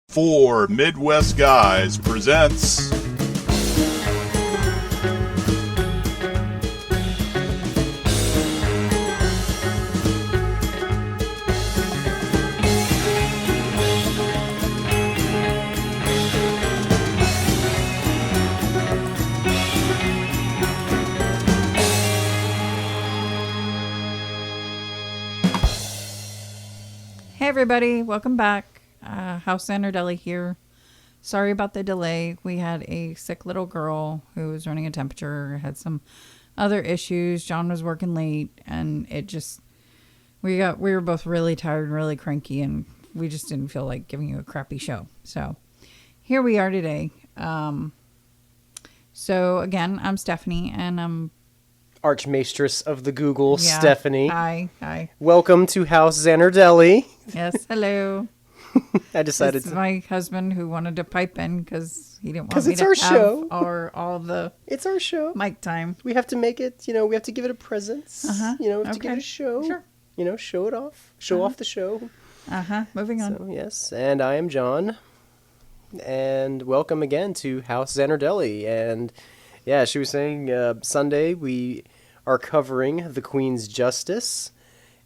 Four Midwest Guys presents Hey everybody, welcome back. House Zanardelli here. Sorry about the delay. We had a sick little girl who was running a temperature, had some other issues. John was working late, and we were both really tired and really cranky, and we just didn't feel like giving you a crappy show. So here we are today. So again, I'm Stephanie, and I'm Archmistress of the Google, Stephanie. Hi. Welcome to House Zanardelli. Yes, hello. I decided This is my husband who wanted to pipe in because he didn't want 'Cause me it's to our have show. all of the It's our show. mic time. We have to make it, we have to give it a presence. We have to give it Okay. a show. Sure. Show it off. Show off the show. Moving on. So, yes. And I am John. And welcome again to House Zanardelli. And yeah, she was saying Sunday we are covering the Queen's Justice.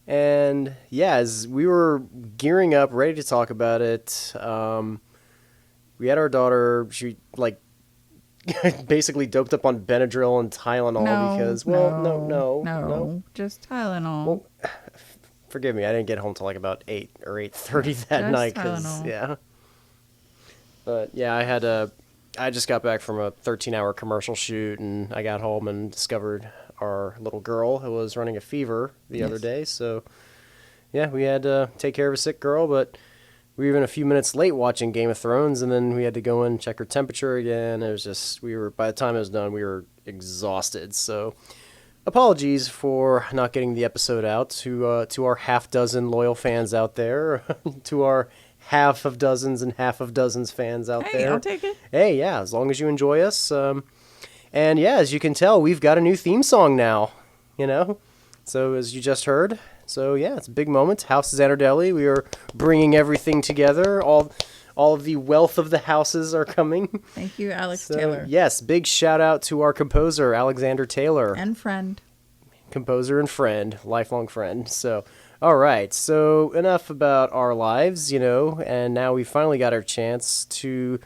And yeah, as we were gearing up, ready to talk about it, we had our daughter, she basically doped up on Benadryl and Tylenol because, no. Just Tylenol. Well, forgive me, I didn't get home till like about 8 or 8:30 that Just night. Tylenol. Yeah. But yeah, I just got back from a 13-hour commercial shoot, and I got home and discovered our little girl who was running a fever the other day. So yeah, we had to take care of a sick girl, but we were even a few minutes late watching Game of Thrones, and then we had to go in and check her temperature again. It was just, by the time it was done, we were exhausted. So apologies for not getting the episode out to our half dozen loyal fans out there, to our half of dozens and half of dozens fans out there. Hey, I'll take it. Hey, yeah, as long as you enjoy us. And yeah, as you can tell, we've got a new theme song now, So as you just heard, so yeah, it's a big moment. House Zanardelli, we are bringing everything together. All of the wealth of the houses are coming. Thank you, Alex So, Taylor. yes, big shout out to our composer, Alexander Taylor. And friend. Composer and friend, lifelong friend. So, all right, so enough about our lives, and now we finally got our chance to...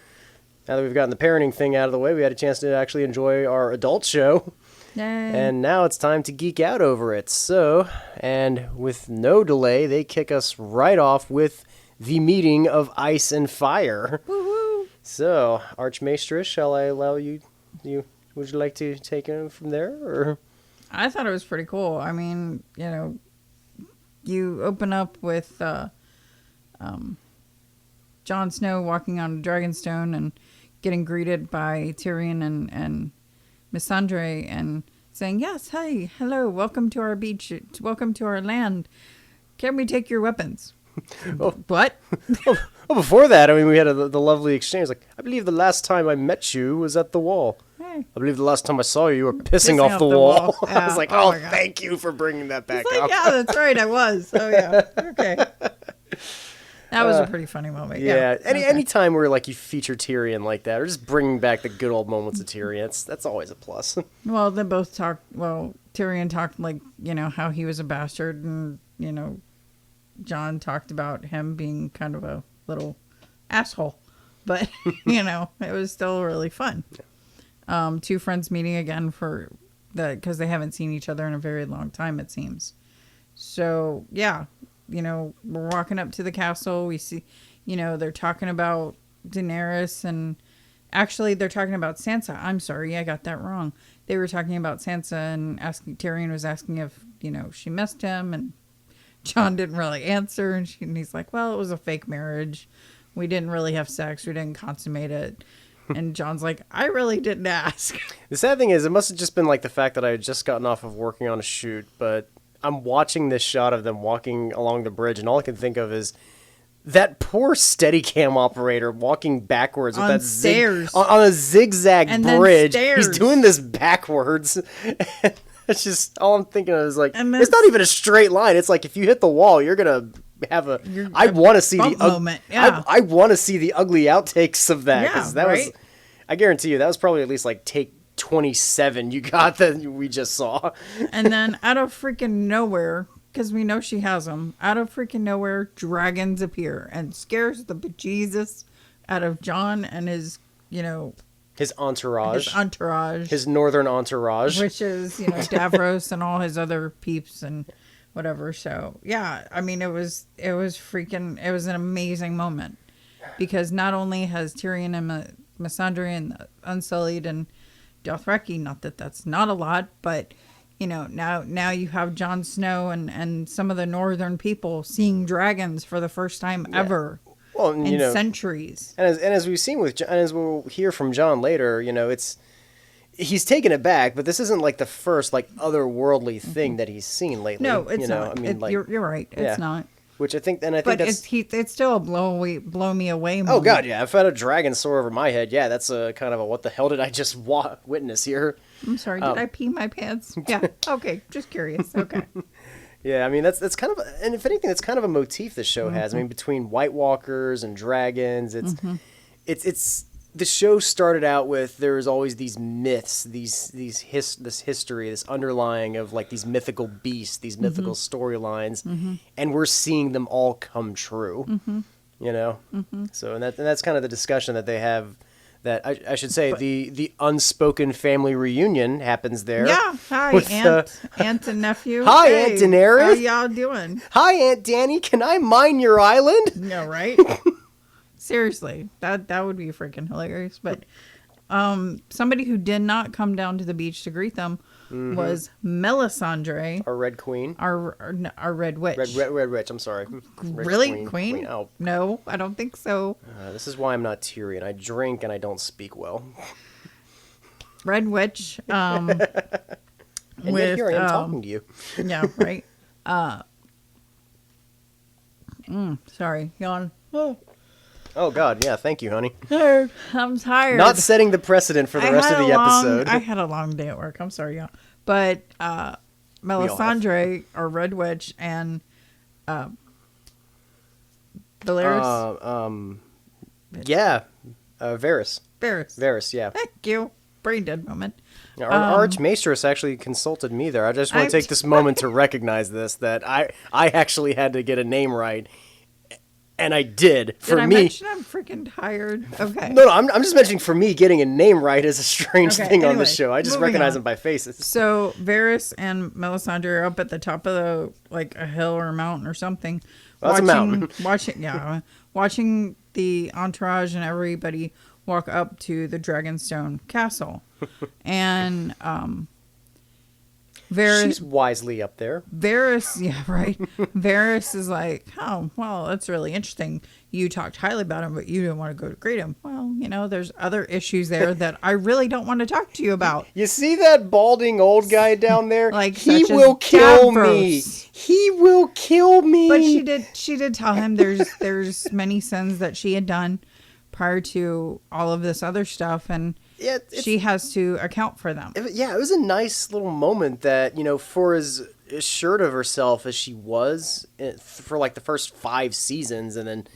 Now that we've gotten the parenting thing out of the way, we had a chance to actually enjoy our adult show. Yay. And now it's time to geek out over it. So, and with no delay, they kick us right off with the meeting of Ice and Fire. Woo-hoo. So, Archmistress, shall I allow you? Would you like to take it from there? Or? I thought it was pretty cool. I mean, you open up with Jon Snow walking on Dragonstone and getting greeted by Tyrion and Missandre and saying, yes, hey, hello, welcome to our beach, welcome to our land. Can we take your weapons? What? Well, before that, we had the lovely exchange. Like, I believe the last time I met you was at the wall. Hey. I believe the last time I saw you were pissing off the wall. Yeah. I was like, Oh oh my God. thank you for bringing that back It's like, up. yeah, that's right, I was. Oh, yeah. Okay. That was a pretty funny moment. Yeah, Okay. any time where you feature Tyrion like that, or just bringing back the good old moments of Tyrion, that's always a plus. Well, they both talked, Tyrion talked how he was a bastard, and, John talked about him being kind of a little asshole. But, it was still really fun. Two friends meeting again because they haven't seen each other in a very long time, it seems. So, yeah, we're walking up to the castle. We see, they're talking about Daenerys, and actually they're talking about Sansa. I'm sorry, I got that wrong. They were talking about Sansa, and Tyrion was asking if, she missed him, and John didn't really answer. And he's like, well, it was a fake marriage. We didn't really have sex. We didn't consummate it. And John's like, I really didn't ask. The sad thing is, it must have just been the fact that I had just gotten off of working on a shoot, but I'm watching this shot of them walking along the bridge, and all I can think of is that poor Steadicam operator walking backwards with On that stairs. on a zigzag And then bridge. stairs. He's doing this backwards. It's just all I'm thinking of is And then it's not even a straight line. It's like if you hit the wall, you're gonna have a. Your- I want to see bump the moment, yeah. I want to see the ugly outtakes of that Yeah, that was. right? I guarantee you that was probably at least like take 27 you got that we just saw. And then out of freaking nowhere, because we know she has them, out of freaking nowhere, dragons appear and scares the bejesus out of John and his, His entourage. His northern entourage. which is, Davros and all his other peeps and whatever. So, yeah, I mean, it was an amazing moment because not only has Tyrion and Missandei and the Unsullied and Dothraki, not that that's not a lot, but now you have Jon Snow and some of the northern people seeing dragons for the first time ever in centuries. And as we've seen and as we'll hear from John later, he's taken it back, but this isn't like the first like otherworldly thing that he's seen lately. No, it's not. I mean, you're right. It's not. Which I think But it's still a blow me away moment. Oh god, yeah! If I had a dragon soar over my head, yeah, that's a kind of a what the hell did I just witness here? I'm sorry, did I pee my pants? Yeah. Okay, just curious. Okay. Yeah, I mean that's kind of, and if anything, that's kind of a motif this show has. I mean, between White Walkers and dragons, it's the show started out with there was always these myths, this history, this underlying of like these mythical beasts, these mythical storylines, and we're seeing them all come true. So and that's kind of the discussion that they have. That I should say the unspoken family reunion happens there. Yeah, hi aunt and nephew. Hi, hey, Aunt Daenerys. How y'all doing? Hi, Aunt Dany. Can I mine your island? No, right? Seriously, that would be freaking hilarious. But somebody who did not come down to the beach to greet them was Melisandre, Our Red Queen. our Red Witch. Red Witch. I'm sorry. Red Really, Queen? Oh, No, I don't think so. this is why I'm not Tyrion. I drink and I don't speak well. Red Witch. And yet here I am talking to you. Yeah, right. Sorry, yawn. Oh God, yeah. Thank you, honey. I'm tired. Not setting the precedent for the rest of the episode. I had a long day at work. I'm sorry, y'all. But Melisandre, or Red Witch, and Varys. Varys. Varys. Yeah. Thank you. Brain dead moment. Our Archmaestress actually consulted me there. I just want to take this moment to recognize this, that I actually had to get a name right. And I did. Did I mention I'm freaking tired? Okay. No, I'm just mentioning for me getting a name right is a strange thing on this show. I just recognize them by faces. So Varys and Melisandre are up at the top of a hill or a mountain or something. Well, that's a mountain. Watching the entourage and everybody walk up to the Dragonstone Castle. And Varys, she's wisely up there. Varys, yeah, right. Varys is like, oh, well, that's really interesting. You talked highly about him, but you didn't want to go to greet him. Well, there's other issues there that I really don't want to talk to you about. You see that balding old guy down there? He such will as kill Davros. me. He will kill me. But she did tell him there's many sins that she had done prior to all of this other stuff, and she has to account for them. Yeah, it was a nice little moment that, for as assured of herself as she was for like the first 5 seasons, and then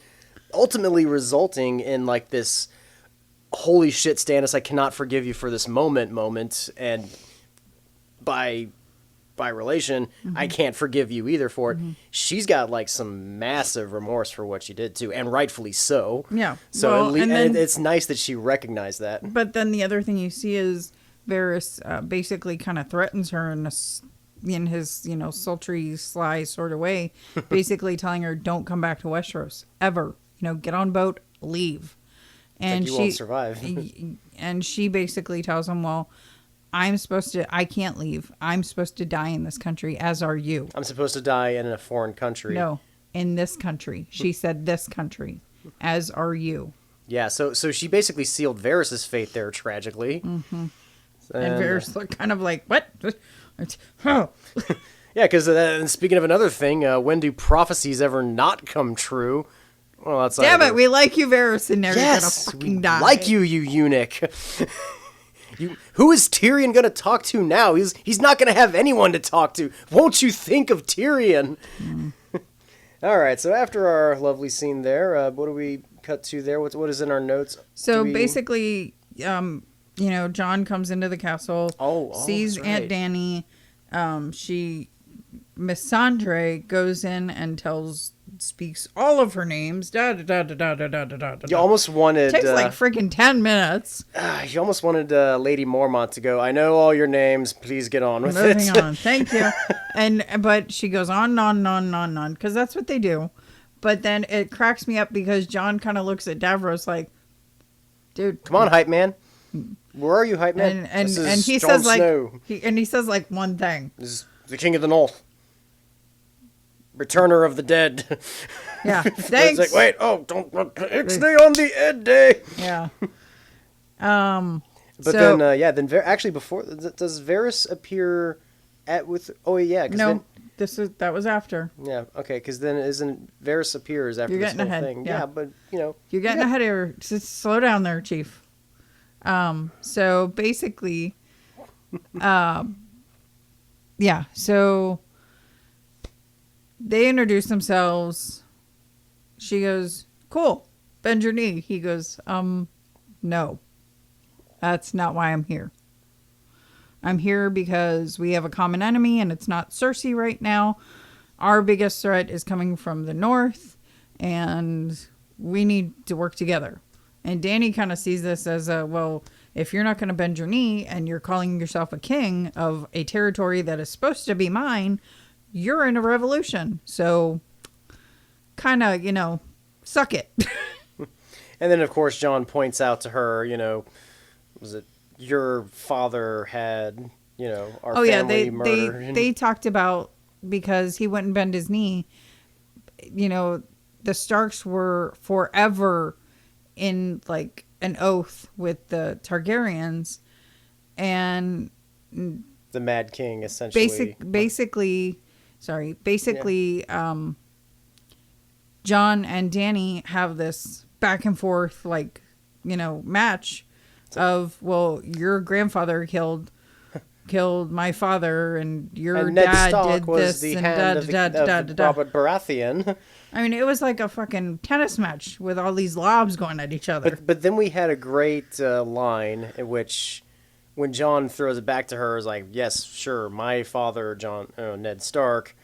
ultimately resulting in like this holy shit, Stannis, I cannot forgive you for this moment, and by relation, I can't forgive you either for it. She's got like some massive remorse for what she did too, and rightfully so. Yeah. So and it's nice that she recognized that. But then the other thing you see is Varys basically kind of threatens her in his sultry, sly sort of way, basically telling her, "Don't come back to Westeros ever. Get on boat, leave." And you won't survive. And she basically tells him, "Well, I can't leave. I'm supposed to die in this country, as are you." I'm supposed to die in a foreign country. No, in this country. She said this country, as are you. Yeah, so she basically sealed Varys' fate there, tragically. Mm-hmm. And Varys looked kind of like, what? Oh. Yeah, because speaking of another thing, when do prophecies ever not come true? Well, that's damn it, we like you, Varys, and now you're gonna fucking die. Like you eunuch. Who is Tyrion going to talk to now? He's not going to have anyone to talk to. Won't you think of Tyrion? All right, so after our lovely scene there, what do we cut to there? What is in our notes? So basically, John comes into the castle, sees that's Aunt right. Danny. Miss Sandre goes in and speaks all of her names. Da da da da da da da da da. You almost wanted... Takes like freaking 10 minutes. You almost wanted Lady Mormont to go, I know all your names, please get on with it. Moving on. Thank you. But she goes on, because that's what they do. But then it cracks me up because John kind of looks at Davros like, dude, Come on, hype man. Where are you, hype man? And This and is he Jon says like Snow. he says like one thing. This is the King of the North. Returner of the dead. Yeah. It's Thanks. like, wait, don't Ixnay on the Ed Day. Yeah. But So- then actually before, does Varys appear with? Oh yeah, 'cause No, that was after. then, yeah, okay, because then isn't Varys appears after You're this getting whole ahead, thing? yeah. But You're getting ahead of her. Just slow down there, Chief. So basically, yeah. So they introduce themselves. She goes, "Cool, bend your knee." He goes, no, that's not why I'm here. I'm here because we have a common enemy, and it's not Cersei right now. Our biggest threat is coming from the north, and we need to work together. And Danny kind of sees this as well, if you're not going to bend your knee and you're calling yourself a king of a territory that is supposed to be mine, you're in a revolution. So kind of, suck it. And then of course John points out to her, was it your father had, our family murdered? They talked about, because he wouldn't bend his knee, the Starks were forever in like an oath with the Targaryens, and the Mad King essentially. Basically, John and Danny have this back and forth match of, well, your grandfather killed my father, and your and Ned dad Stark did was this, the and hand of Robert Baratheon. I mean, it was like a fucking tennis match with all these lobs going at each other. But then we had a great line in which, when John throws it back to her, is like, yes, sure, my father, Ned Stark,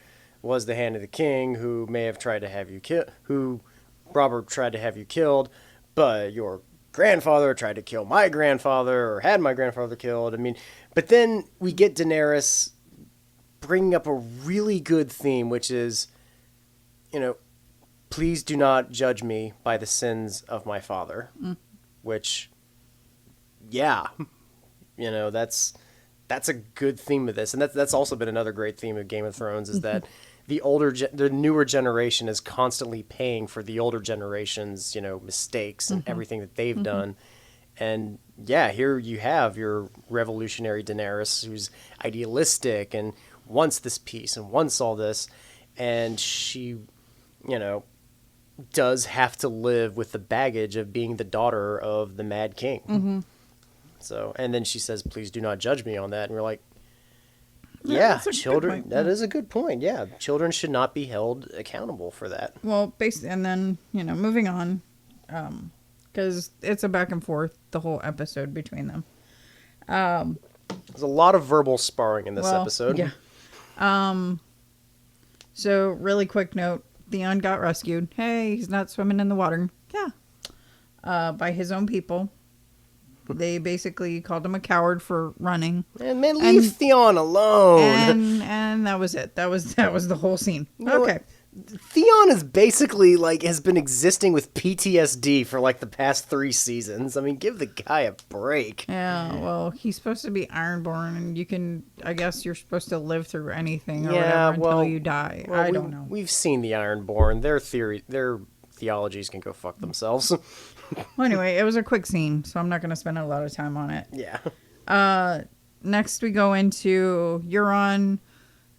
was the hand of the king who may have tried to have you who Robert tried to have you killed, but your grandfather tried to kill my grandfather, or had my grandfather killed. I mean, but then we get Daenerys bringing up a really good theme, which is, please do not judge me by the sins of my father. Which, yeah, that's a good theme of this, and that's also been another great theme of Game of Thrones, is that the newer generation is constantly paying for the older generation's mistakes and everything that they've done. And yeah, here you have your revolutionary Daenerys, who's idealistic and wants this peace and wants all this, and she does have to live with the baggage of being the daughter of the Mad King. So, and then she says, please do not judge me on that. And we're like, yeah, children, that is a good point. Yeah, children should not be held accountable for that. Well, basically, and then, moving on, because it's a back and forth the whole episode between them. There's a lot of verbal sparring in this episode. Yeah. So, really quick note, Theon got rescued. Hey, he's not swimming in the water. Yeah. By his own people. They basically called him a coward for running. And man, leave Theon alone. And that was it. That was the whole scene. know Okay. Theon is basically has been existing with PTSD for the past 3 seasons. I mean, give the guy a break. Yeah, well, he's supposed to be Ironborn, and I guess you're supposed to live through anything or whatever until you die. Well, I don't know. We've seen the Ironborn. Their theologies can go fuck themselves. Well, anyway, it was a quick scene, so I'm not going to spend a lot of time on it. Yeah. Next, we go into Euron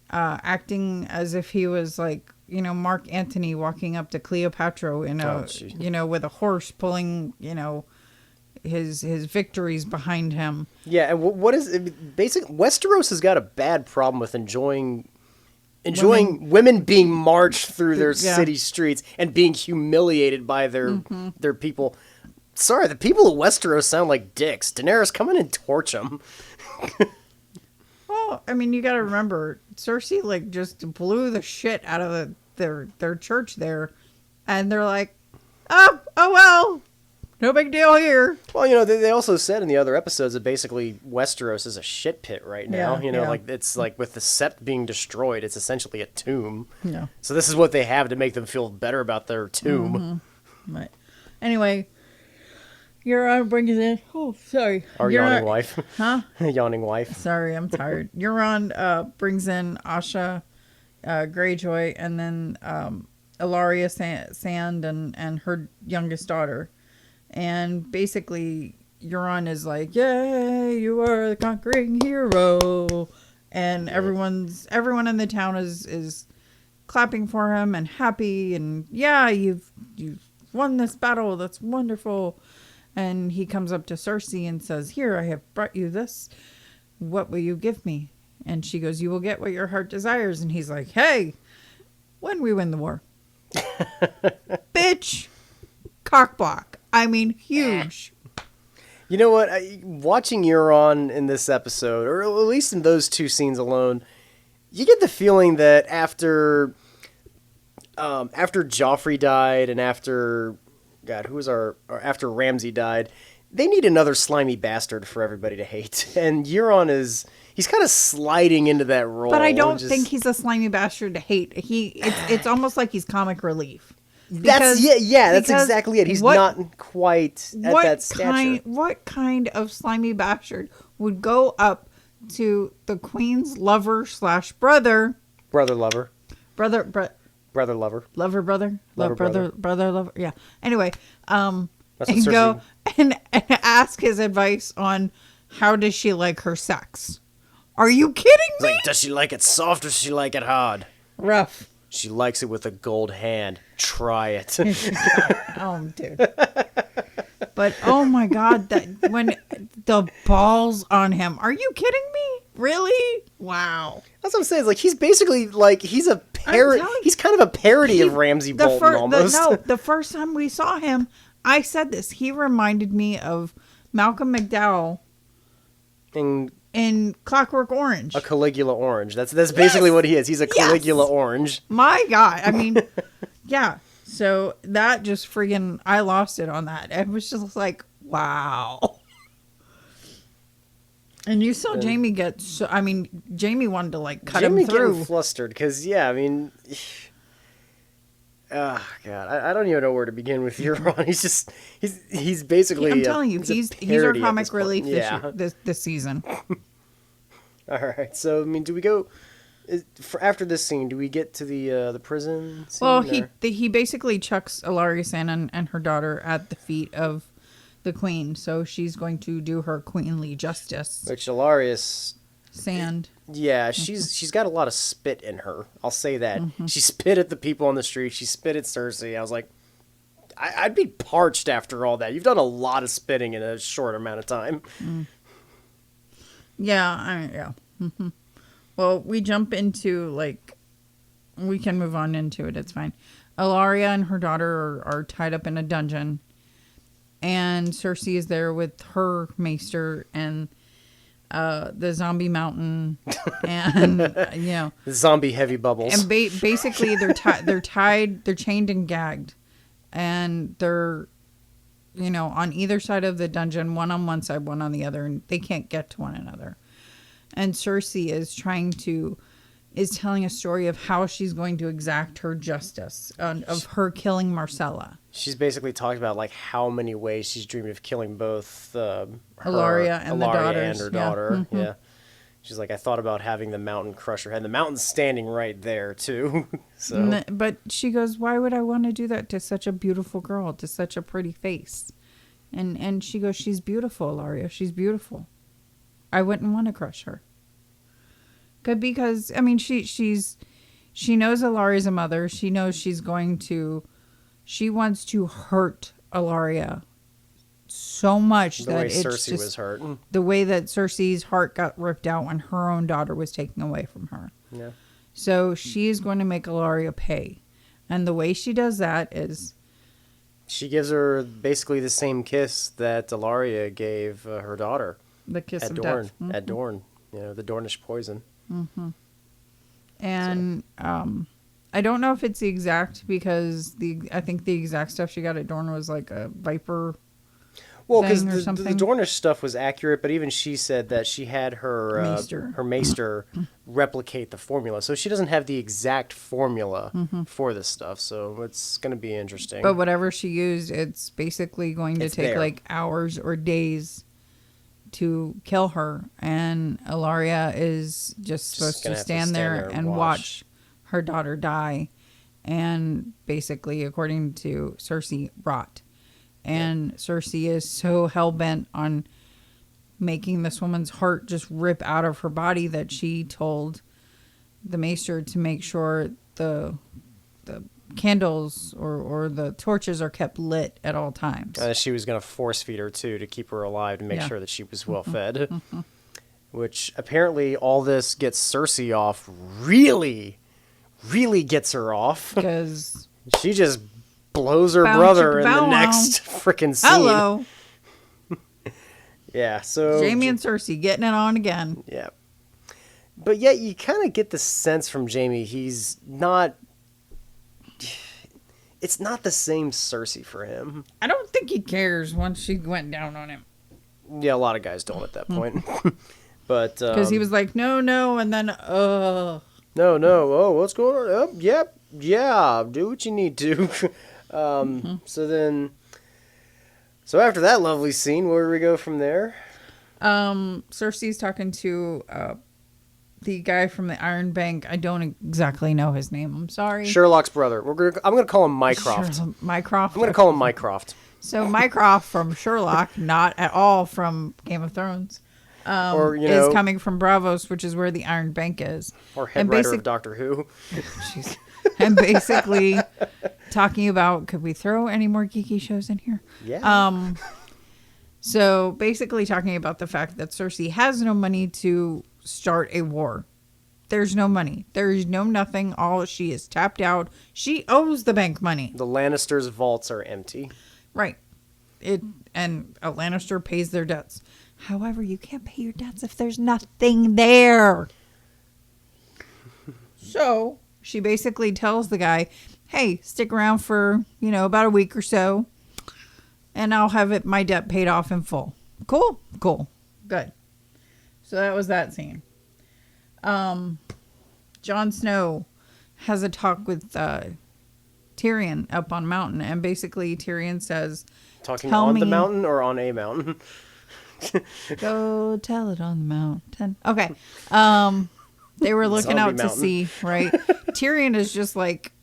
acting as if he was Mark Antony walking up to Cleopatra with a horse pulling, his victories behind him. Yeah, and what is basic? Westeros has got a bad problem with enjoying enjoying women being marched through their Yeah. city streets and being humiliated by their people. Sorry, the people of Westeros sound like dicks. Daenerys, come in and torch them. Well, I mean, you got to remember, Cersei like just blew the shit out of their church there, and they're like, oh well, no big deal here. Well, you know, they also said in the other episodes that basically Westeros is a shit pit right now. Yeah, you know, yeah. like it's like with the Sept being destroyed, it's essentially a tomb. Yeah. So this is what they have to make them feel better about their tomb. Right. Anyway, Euron brings in. Oh, sorry. Our yawning wife. Huh? Yawning wife. Sorry, I'm tired. Euron brings in Asha Greyjoy and then Ilaria Sand and her youngest daughter. And basically, Euron is like, "Yay, you are the conquering hero," and everyone in the town is clapping for him and happy, and yeah, you've won this battle. That's wonderful. And he comes up to Cersei and says, "Here, I have brought you this. What will you give me?" And she goes, "You will get what your heart desires." And he's like, "Hey, when we win the war, bitch, cockblock. I mean, huge." You know what? Watching Euron in this episode, or at least in those two scenes alone, you get the feeling that after Joffrey died and after after Ramsay died, they need another slimy bastard for everybody to hate. And Euron he's kind of sliding into that role. But I don't think he's a slimy bastard to hate. It's almost like he's comic relief. That's exactly it. He's not quite at that stature. What kind of slimy bastard would go up to the queen's lover / brother? Brother lover. Brother Lover. lover brother? Lover brother lover. Yeah. Anyway, That's what and Cersei- go and ask his advice on how does she like her sex? Are you kidding It's me? like, does she like it soft or does she like it hard? Rough. She likes it with a gold hand. Try it. Oh, dude. But oh my God, that when the balls on him. Are you kidding me? Really? Wow. That's what I'm saying. It's like he's basically like he's a parody. telling you, He's kind of a parody of Ramsay Bolton almost. The first time we saw him, I said this. He reminded me of Malcolm McDowell And in Clockwork Orange. a Caligula orange. That's basically what he is. He's a Caligula orange. My God. I mean, yeah. So that just friggin', I lost it on that. It was just like, wow. And you saw Jamie get so, I mean, Jamie wanted to like cut Jamie him through. getting flustered because I mean, oh God, I don't even know where to begin with Euron. He's basically. I'm telling you, he's our comic relief Yeah. this season. All right. So I mean, do we go? After this scene, do we get to the prison scene? Well, or? he basically chucks Ilaria Sand and her daughter at the feet of the queen, so she's going to do her queenly justice. Which Ilarius, Sand. yeah, she's got a lot of spit in her. I'll say that. She spit at the people on the street. She spit at Cersei. I was like, I'd be parched after all that. You've done a lot of spitting in a short amount of time. Yeah, yeah. Well, we jump into, like, we can move on into it. It's fine. Ilaria and her daughter are tied up in a dungeon. And Cersei is there with her maester and the zombie mountain. And, you know. Zombie heavy bubbles. And basically, they're tied, they're chained and gagged. And they're, you know, on either side of the dungeon, one on one side, one on the other. And they can't get to one another. And Cersei is telling a story of how she's going to exact her justice of her killing Marcella. She's basically talked about like how many ways she's dreamed of killing both Ilaria and the daughters. and her daughter. Yeah. She's like, I thought about having the mountain crush her head. The mountain's standing right there too. So, But she goes, why would I want to do that to such a beautiful girl, to such a pretty face? And she goes, she's beautiful, Ilaria. She's beautiful. I wouldn't want to crush her. Because I mean, she knows Ilaria's a mother. She knows she wants to hurt Ilaria so much the that way it's Cersei just was hurt. the way that Cersei's heart got ripped out when her own daughter was taken away from her. Yeah. So she's going to make Ilaria pay. And the way she does that is She gives her basically the same kiss that Ilaria gave her daughter the kiss at of Dorne. death. Mhm. At Dorne, the Dornish poison. And I don't know if it's the exact, because I think the exact stuff she got at Dorne was like a viper. Well, because thing or the something. Dornish stuff was accurate, but even she said that she had her Maester. her maester replicate the formula, so she doesn't have the exact formula for this stuff. So it's going to be interesting. But whatever she used, it's basically going to It's take there. like hours or days to kill her. And Ilaria is just supposed gonna to have to stand there and watch her daughter die. And basically, according to Cersei, rot. And Cersei is so hell-bent on making this woman's heart just rip out of her body that she told the maester to make sure the candles or the torches are kept lit at all times. She was going to force feed her too to keep her alive to make Yeah. sure that she was well fed. Which apparently all this gets Cersei off. Really gets her off. Because She just blows her Bow brother in chicka the bow next freaking scene. hello, Yeah, so Jamie and Cersei getting it on again. yeah. But yet you kind of get the sense from Jamie he's not. It's not the same Cersei for him. I don't think he cares once she went down on him. Yeah, a lot of guys don't at that point. But Because he was like, no, and then, no. Oh, what's going on? Oh, yep, yeah. Do what you need to. So after that lovely scene, where do we go from there? Cersei's talking to the guy from the Iron Bank. I don't exactly know his name. I'm sorry. Sherlock's brother. I'm gonna call him Mycroft. Mycroft. I'm gonna call him Mycroft. So Mycroft from Sherlock, not at all from Game of Thrones, Or, is coming from Bravos, which is where the Iron Bank is. Or head writer of Doctor Who. Jeez. And basically talking about, could we throw any more geeky shows in here? Yeah. So basically talking about the fact that Cersei has no money to start a war. There's no money. There's no nothing. All she is tapped out. She owes the bank money. The Lannisters' vaults are empty. Right. And a Lannister pays their debts. However, you can't pay your debts if there's nothing there. So she basically tells the guy, hey, stick around for, about a week or so, and I'll have my debt paid off in full. Cool. Good. So that was that scene. Jon Snow has a talk with Tyrion up on mountain, and basically Tyrion says, Talking Tell on the me- mountain or on a mountain? go tell it on the mountain. Okay. They were looking Zombie out to mountain. sea, right? Tyrion is just like,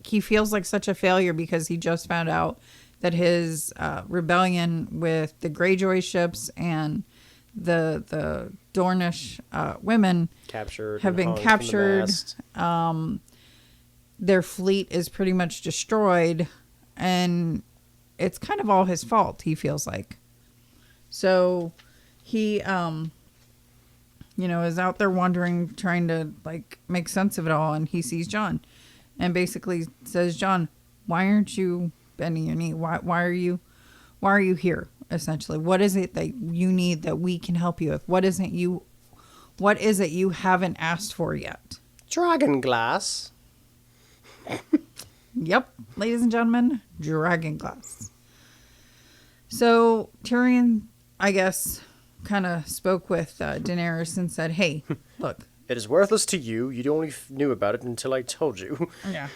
he feels like such a failure because he just found out that his rebellion with the Greyjoy ships and the Dornish women Captured. have and been hung from the captured. mast. Their fleet is pretty much destroyed, and it's kind of all his fault, he feels like. So he is out there wandering, trying to make sense of it all, and he sees Jon and basically says, Jon, why aren't you bending your knee? Why are you here? Essentially, what is it that you need that we can help you with? What is it you haven't asked for yet? Dragon glass. Yep, ladies and gentlemen, dragon glass. So Tyrion, I guess, kind of spoke with Daenerys and said, hey, look. It is worthless to you. You only knew about it until I told you. Yeah.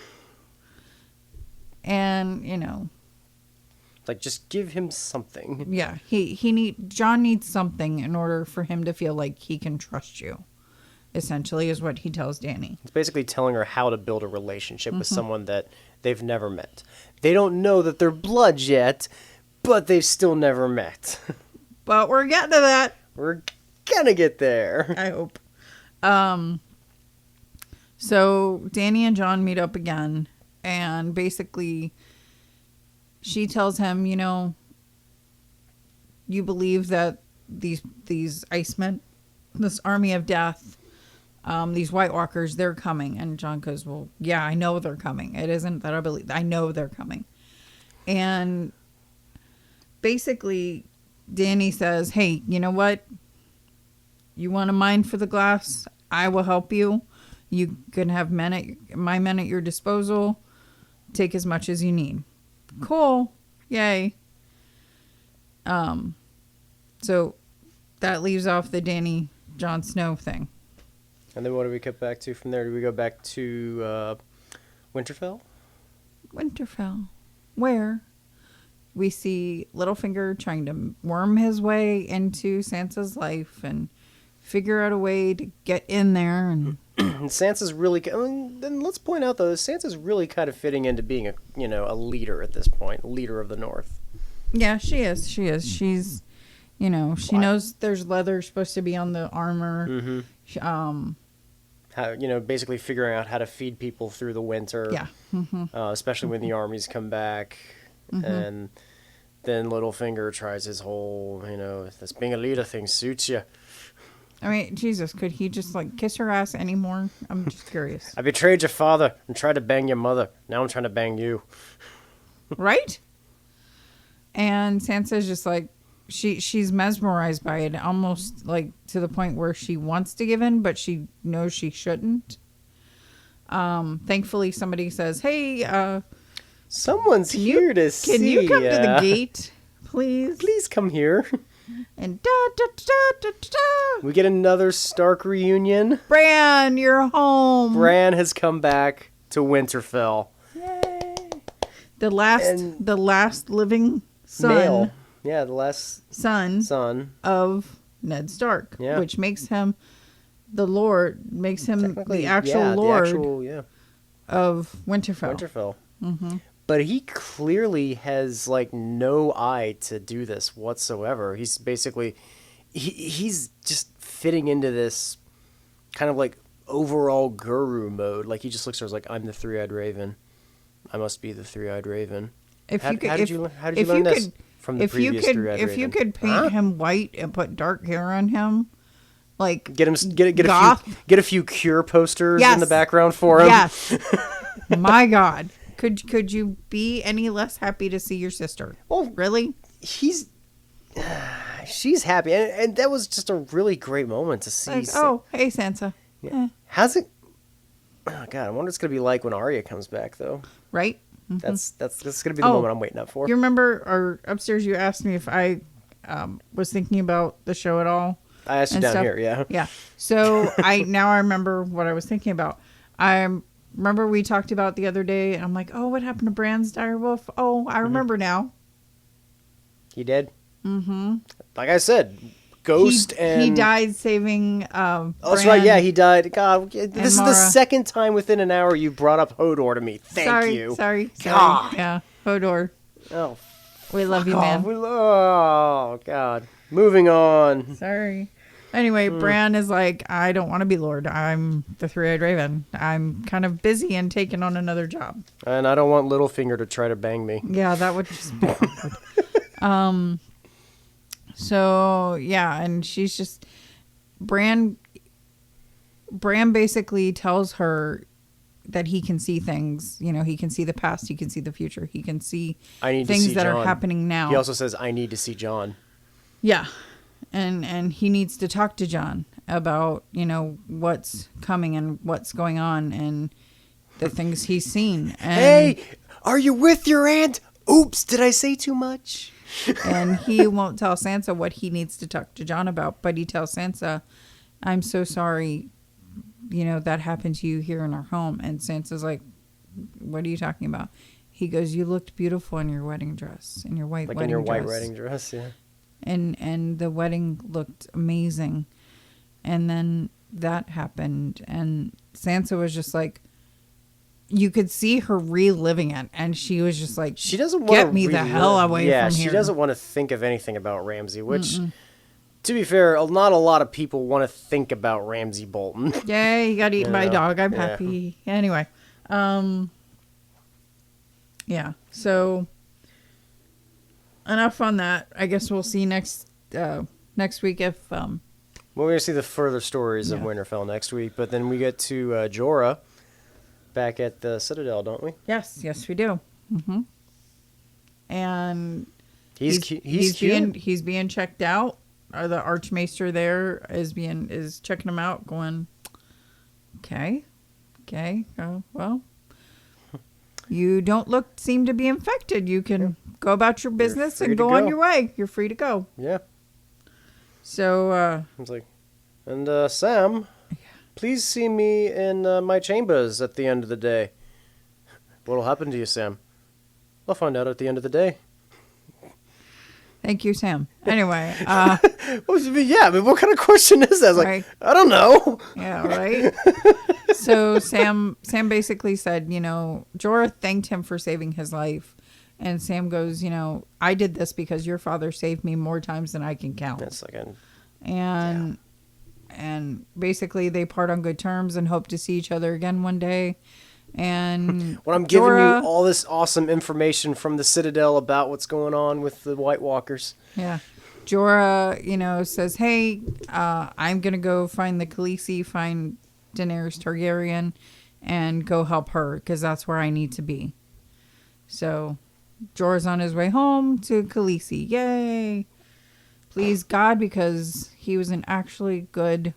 And, just give him something. yeah, Jon needs something in order for him to feel like he can trust you. Essentially is what he tells Dany. It's basically telling her how to build a relationship with someone that they've never met. They don't know that they're blood yet, but they've still never met. But we're getting to that. We're gonna get there. I hope. So Dany and Jon meet up again, and basically she tells him, you believe that these Icemen, this army of death, these White Walkers, they're coming. And John goes, well, yeah, I know they're coming. It isn't that I know they're coming. And basically, Danny says, hey, you know what? You want a mine for the glass? I will help you. You can have my men at your disposal. Take as much as you need. Cool. Yay. So that leaves off the Danny Jon Snow thing. And then what do we cut back to from there? Do we go back to Winterfell? Winterfell. Where we see Littlefinger trying to worm his way into Sansa's life and figure out a way to get in there. And Sansa's really... then let's point out, though, Sansa's really kind of fitting into being a leader at this point. Leader of the North. Yeah, she is. She's, she knows there's leather supposed to be on the armor. Mm-hmm. How, basically figuring out how to feed people through the winter. Yeah. Mm-hmm. Especially when the armies come back. Mm-hmm. And then Littlefinger tries his whole, this being a leader thing suits you. I mean, Jesus, could he just, kiss her ass anymore? I'm just curious. I betrayed your father and tried to bang your mother. Now I'm trying to bang you. Right? And Sansa's just she's mesmerized by it, almost to the point where she wants to give in, but she knows she shouldn't. Thankfully, somebody says, hey, someone's here to see. Can you come to the gate, please? Please come here. And da. We get another Stark reunion. Bran, you're home. Bran has come back to Winterfell. Yay. The last living son. Male. Yeah, the last son of Ned Stark. Yeah. Which makes him the Lord, makes him the actual Lord of Winterfell. Mm-hmm. But he clearly has no eye to do this whatsoever. He's basically he's just fitting into this kind of overall guru mode. He just looks at her I'm the three-eyed raven. I must be the three-eyed raven. How did you learn this from the previous three-eyed raven? If you could paint him white and put dark hair on him, get a few Cure posters in the background for him. Yes. My God. Could you be any less happy to see your sister? Well, really? She's happy, and that was just a really great moment to see. Hey Sansa. Yeah. How's it? Oh God, I wonder what it's gonna be like when Arya comes back, though. Right. Mm-hmm. That's gonna be the moment I'm waiting up for. You remember, or upstairs, you asked me if I was thinking about the show at all. I asked you down here, yeah. Yeah. So I remember what I was thinking about. Remember we talked about the other day, and I'm like, oh, what happened to Bran's direwolf? Oh, I remember now. He did? Mm-hmm. Like I said, Ghost he died saving Oh, that's right, yeah, he died. God, this is the second time within an hour you brought up Hodor to me. Thank you. Sorry. God. Yeah, Hodor. Oh, we love you, man. Oh, God. Moving on. Sorry. Anyway, Bran is I don't want to be Lord. I'm the three-eyed raven. I'm kind of busy and taking on another job. And I don't want Littlefinger to try to bang me. Yeah, that would just be awkward. So, yeah, and she's just... Bran basically tells her that he can see things. He can see the past. He can see the future. He can see things that are happening now. He also says, I need to see Jon. Yeah. And he needs to talk to Jon about, what's coming and what's going on and the things he's seen. And, hey, are you with your aunt? Oops, did I say too much? And he won't tell Sansa what he needs to talk to Jon about, but he tells Sansa, I'm so sorry, that happened to you here in our home. And Sansa's like, what are you talking about? He goes, you looked beautiful in your wedding dress, in your white wedding dress. Like in your white wedding dress, yeah. And the wedding looked amazing. And then that happened. And Sansa was just you could see her reliving it. And she was just she doesn't want get me the hell away from here. Yeah, she doesn't want to think of anything about Ramsay, which, to be fair, not a lot of people want to think about Ramsay Bolton. Yeah, he got eaten by a dog. I'm happy. Anyway. Yeah, so... Enough on that. I guess we'll see next week if Well, we're going to see the further stories of Yeah. Winterfell next week, but then we get to Jorah back at the Citadel, don't we? Yes, we do. And He's cute. he's being checked out. The Archmaester there is checking him out, going, okay, well, you don't seem to be infected. You can go about your business free and to go on go. your way. You're free to go. Yeah. So, I was like, and Sam, please see me in my chambers at the end of the day. What'll happen to you, Sam? I'll find out at the end of the day. thank you, Sam. Anyway, Yeah, I mean, what kind of question is that? I was like, Right. I don't know. yeah, right. So Sam basically said, Jorah thanked him for saving his life. And Sam goes, I did this because your father saved me more times than I can count. It's like, And basically they part on good terms and hope to see each other again one day. And when I'm giving Jorah- you all this awesome information from the Citadel about what's going on with the White Walkers. Yeah. Jorah, says, hey, I'm going to go find the Khaleesi, find Daenerys Targaryen, and go help her because that's where I need to be. So Jorah's on his way home to Khaleesi. Yay. Please God, because he was an actually good...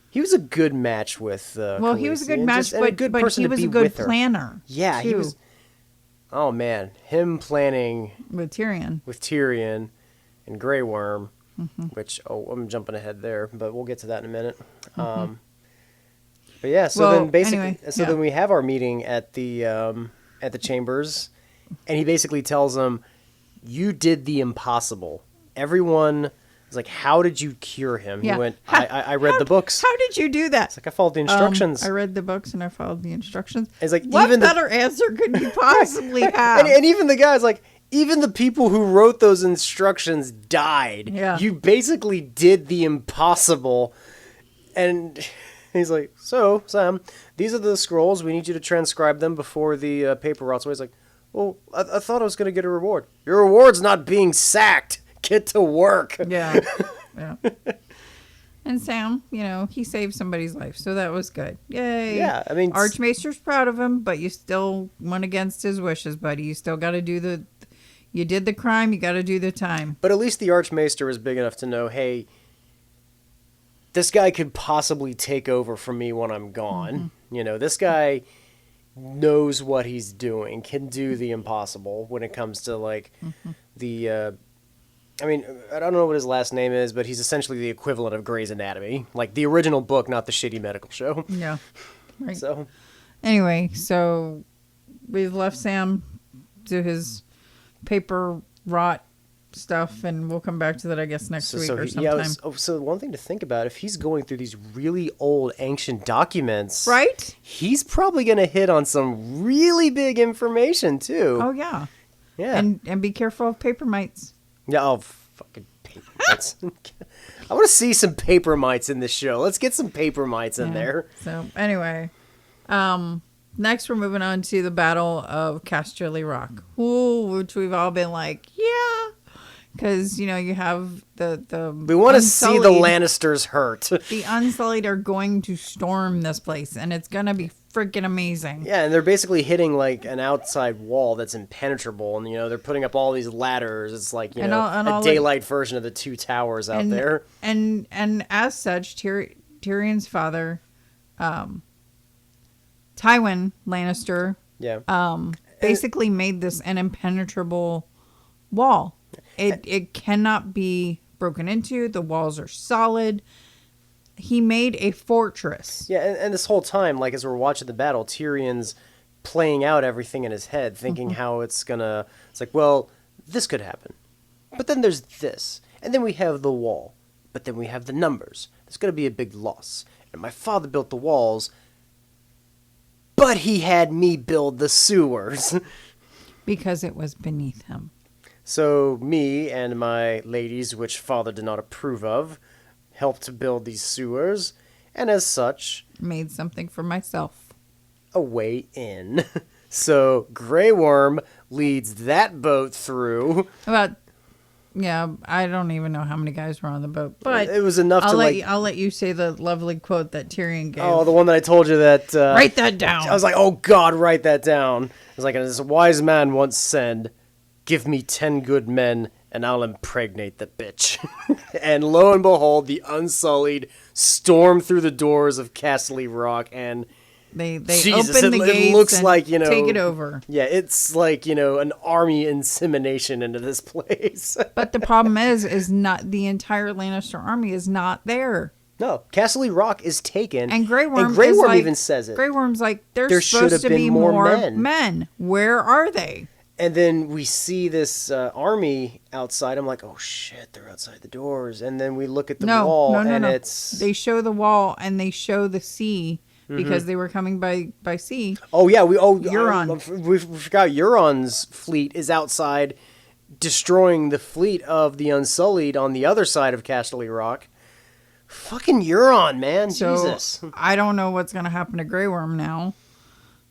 He was a good match with Well, he was a Khaleesi, good and match, just- and a but, good but person he to was be a good with her. planner. Yeah, he too, was... Oh, man. Him planning with Tyrion. with Tyrion and Grey Worm, Mm-hmm. which, I'm jumping ahead there, but we'll get to that in a minute. But yeah, so Well, then basically, anyway, so yeah. then we have our meeting at the chambers, and he basically tells them, "You did the impossible." Everyone is like, "How did you cure him?" Yeah. He went, "I read the books." How did you do that? It's like I followed the instructions. I read the books and I followed the instructions. It's like, what even the- better answer could you possibly have? and even the guy's like, even the people who wrote those instructions died. Yeah. You basically did the impossible. And he's like, so, Sam, these are the scrolls. We need you to transcribe them before the paper rots away. He's like, well, I thought I was going to get a reward. Your reward's not being sacked. Get to work. Yeah. Yeah. And Sam, he saved somebody's life, so that was good. Yay. Yeah, I mean... Archmaester's proud of him, but you still went against his wishes, buddy. You still got to do you did the crime, you got to do the time. But at least the Archmaester is big enough to know, hey, this guy could possibly take over for me when I'm gone. Mm-hmm. This guy knows what he's doing, can do the impossible when it comes to, like, the... I mean, I don't know what his last name is, but he's essentially the equivalent of Grey's Anatomy. Like, the original book, not the shitty medical show. Yeah. Right. So, Anyway, so we've left Sam to his paper rot stuff, and we'll come back to that, I guess, next week or sometime. so one thing to think about, if he's going through these really old, ancient documents... Right? He's probably going to hit on some really big information, too. Oh, yeah. Yeah. And be careful of paper mites. Yeah, fucking paper mites. I want to see some paper mites in this show. Let's get some paper mites in there. So, anyway. Next, we're moving on to the Battle of Casterly Rock. Ooh, which we've all been like, yeah. Because, you have the We want to see the Unsullied. Lannisters hurt. The Unsullied are going to storm this place, and it's going to be freaking amazing. Yeah, and they're basically hitting, like, an outside wall that's impenetrable. And, they're putting up all these ladders. It's like, And all a daylight version of the two towers out there. And as such, Tyrion's father, Tywin Lannister, Yeah. basically made this an impenetrable wall. It cannot be broken into. The walls are solid. He made a fortress. Yeah, and this whole time, like, as we're watching the battle, Tyrion's playing out everything in his head, thinking how it's gonna... It's like, well, this could happen. But then there's this. And then we have the wall. But then we have the numbers. There's gonna be a big loss. And my father built the walls, but he had me build the sewers. Because it was beneath him. So me and my ladies, which father did not approve of, helped to build these sewers, and as such, Made something for myself. a way in. So Grey Worm leads that boat through. About Yeah, I don't even know how many guys were on the boat, but It was enough to I'll let you say the lovely quote that Tyrion gave. Oh, the one that I told you that. Write that down. I was like, oh God, write that down. I was like, as a wise man once said, "Give me 10 good men, and I'll impregnate the bitch." And lo and behold, the Unsullied storm through the doors of Castle Rock, and They Jesus, open the it gates looks and like, take it over. Yeah, it's like, an army insemination into this place. But the problem is not the entire Lannister army is not there. No, Castle Rock is taken. And Grey Worm, even says it. Grey Worm's like, There there's should supposed have to been be more more men. Where are they? And then we see this army outside. I'm like, oh shit, they're outside the doors. And then we look at the wall, and it's... They show the wall and they show the sea because they were coming by sea. Oh yeah, Euron. We forgot Euron's fleet is outside, destroying the fleet of the Unsullied on the other side of Castle Rock. Fucking Euron, man, So Jesus. I don't know what's going to happen to Grey Worm now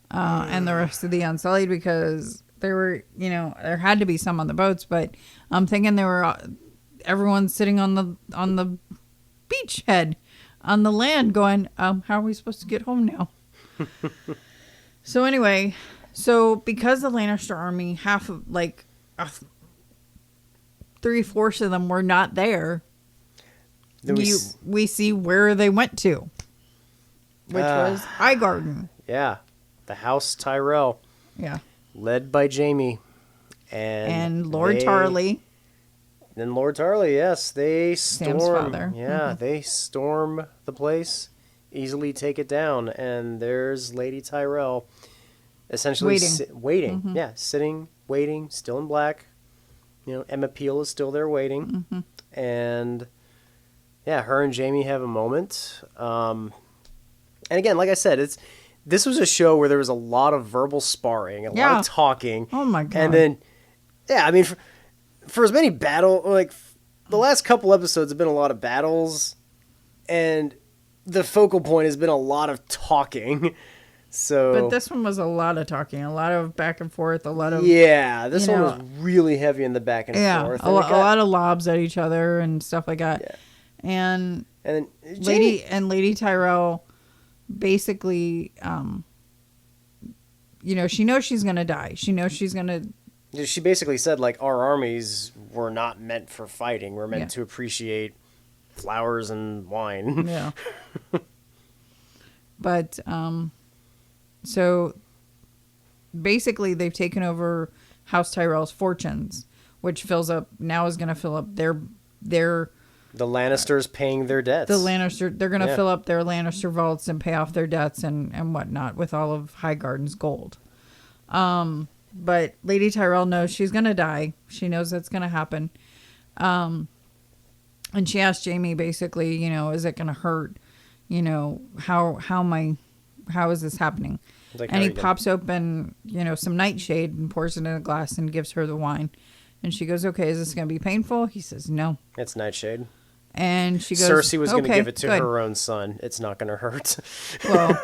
and the rest of the Unsullied because there were, there had to be some on the boats, but I'm thinking there were everyone sitting on the beachhead on the land going, how are we supposed to get home now? So anyway, because the Lannister army, half of 3/4 of them were not there, Then we see where they went to, which was Highgarden. Yeah, the House Tyrell, Yeah. led by Jaime. And Lord Tarley. And Lord Tarley, yes, they storm. Sam's father. Yeah, they storm the place, easily take it down, and there's Lady Tyrell, essentially waiting. Yeah, sitting, waiting, still in black. Emma Peel is still there waiting, and yeah, her and Jaime have a moment. And again, like I said, this was a show where there was a lot of verbal sparring, a lot of talking. Oh my God. And then, yeah, I mean, for as many the last couple episodes have been a lot of battles, and the focal point has been a lot of talking. So, But this one was a lot of talking, a lot of back and forth, a lot of this one was really heavy in the back and forth. a lot of lobs at each other and stuff like that. Yeah. And then Lady Tyrell basically, she knows she's gonna die. She knows she's gonna. She basically said, our armies were not meant for fighting. We're meant to appreciate flowers and wine. Yeah. But, so basically they've taken over House Tyrell's fortunes, which is going to fill up their the Lannisters paying their debts. They're going to fill up their Lannister vaults and pay off their debts and whatnot with all of Highgarden's gold. But Lady Tyrell knows she's going to die. She knows that's going to happen. And she asked Jaime basically, is it going to hurt? How is this happening? And he pops open, some nightshade and pours it in a glass and gives her the wine. And she goes, okay, is this going to be painful? He says, no. It's nightshade. And she goes, Cersei was going to give it to good. her own son. It's not going to hurt. Well,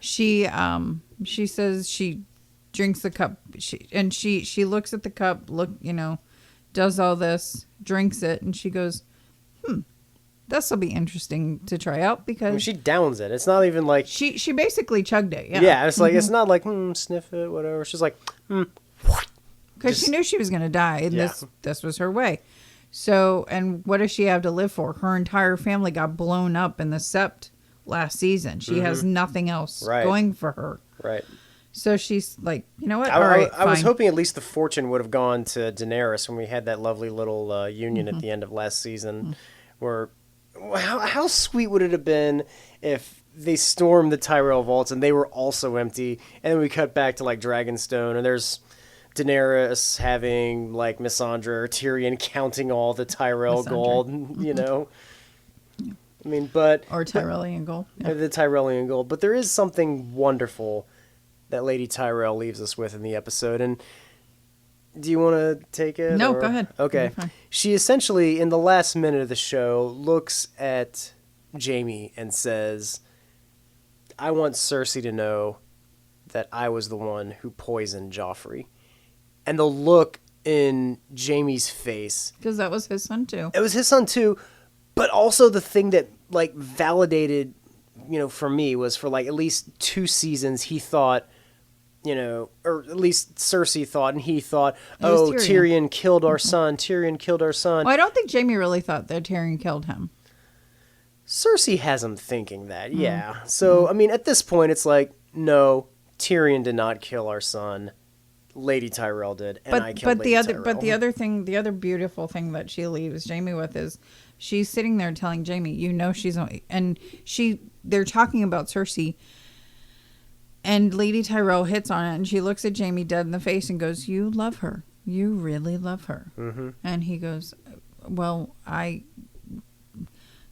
yeah. She says she drinks the cup. She looks at the cup, does all this, drinks it, and she goes, this will be interesting to try out because she downs it. It's not even like she basically chugged it. Yeah, yeah. It's like it's not like sniff it, whatever. She's like because she knew she was gonna die, and this was her way. So, and what does she have to live for? Her entire family got blown up in the Sept last season. She has nothing else going for her. Right. So she's like, you know what? I was hoping at least the fortune would have gone to Daenerys when we had that lovely little union at the end of last season, where. How sweet would it have been if they stormed the Tyrell vaults and they were also empty, and then we cut back to Dragonstone and there's Daenerys having Missandra or Tyrion counting all the Tyrell gold, I mean, or Tyrellian gold, the Tyrellian gold. But there is something wonderful that Lady Tyrell leaves us with in the episode, and. Do you want to take it? No, go ahead. Okay. She essentially, in the last minute of the show, looks at Jaime and says, I want Cersei to know that I was the one who poisoned Joffrey. And the look in Jamie's face. Because that was his son, too. It was his son, too. But also the thing that, like, validated, for me was for, like, at least 2 seasons he thought, or at least Cersei thought, and he thought, Tyrion killed our son. Tyrion killed our son. Well, I don't think Jamie really thought that Tyrion killed him. Cersei has him thinking that, yeah. So, I mean, at this point, it's like, no, Tyrion did not kill our son. Lady Tyrell did, and I killed Lady Tyrell. But the other beautiful thing that she leaves Jamie with is she's sitting there telling Jamie, they're talking about Cersei, and Lady Tyrell hits on it, and she looks at Jamie dead in the face and goes, "You love her. You really love her." Mm-hmm. And he goes, "Well,